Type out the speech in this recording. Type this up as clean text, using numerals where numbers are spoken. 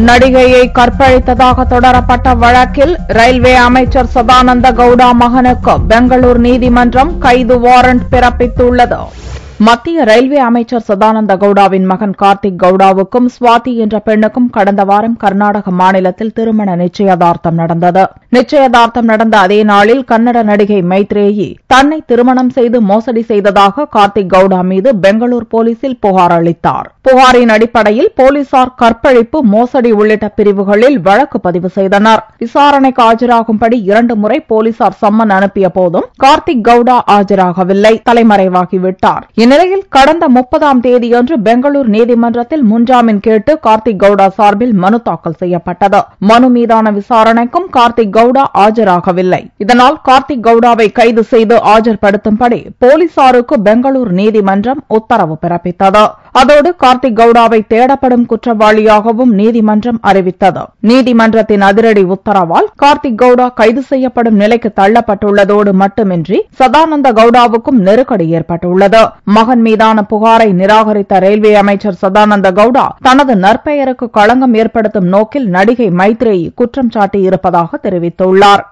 நடிகையை கற்பழித்ததாக தொடரப்பட்ட வழக்கில் ரயில்வே அமைச்சர் சதானந்த கவுடா மகனுக்கு பெங்களூர் நீதிமன்றம் கைது வாரண்ட் பிறப்பித்துள்ளது. மத்திய ரயில்வே அமைச்சர் சதானந்த கவுடாவின் மகன் கார்த்திக் கவுடாவுக்கும் சுவாதி என்ற பெண்ணுக்கும் கடந்த வாரம் கர்நாடக மாநிலத்தில் திருமண நிச்சயதார்த்தம் நடந்தது. நிச்சயதார்த்தம் நடந்த அதே நாளில் கன்னட நடிகை மைத்ரேயி தன்னை திருமணம் செய்து மோசடி செய்ததாக கார்த்திக் கவுடா மீது பெங்களூர் போலீசில் புகார் அளித்தார். புகாரின் அடிப்படையில் போலீசார் கற்பழிப்பு, மோசடி உள்ளிட்ட பிரிவுகளில் வழக்கு பதிவு செய்தனர். விசாரணைக்கு ஆஜராகும்படி 2 முறை போலீசார் சம்மன் அனுப்பிய போதும் கார்த்திக் கவுடா ஆஜராகவில்லை, தலைமறைவாகிவிட்டார். இந்நிலையில் கடந்த 30ஆம் தேதியன்று பெங்களூர் நீதிமன்றத்தில் முன்ஜாமீன் கேட்டு கார்த்திக் கவுடா சார்பில் மனு தாக்கல் செய்யப்பட்டது. மனு மீதான விசாரணைக்கும் கார்த்திக் கவுடா ஆஜராகவில்லை. இதனால் கார்த்திக் கவுடாவை கைது செய்து ஆஜர்படுத்தும்படி போலீசாருக்கு பெங்களூர் நீதிமன்றம் உத்தரவு பிறப்பித்தது. அதோடு கார்த்திக் கவுடாவை தேடப்படும் குற்றவாளியாகவும் நீதிமன்றம் அறிவித்தது. நீதிமன்றத்தின் அதிரடி உத்தரவால் கார்த்திக் கவுடா கைது செய்யப்படும் நிலைக்கு தள்ளப்பட்டுள்ளதோடு மட்டுமின்றி சதானந்த கவுடாவுக்கும் நெருக்கடி ஏற்பட்டுள்ளது. மகன் மீதான புகாரை நிராகரித்த ரயில்வே அமைச்சர் சதானந்த கவுடா தனது நற்பெயருக்கு களங்கம் ஏற்படுத்தும் நோக்கில் நடிகை மைத்ரேயி குற்றம் சாட்டியிருப்பதாக தெரிவித்துள்ளார்.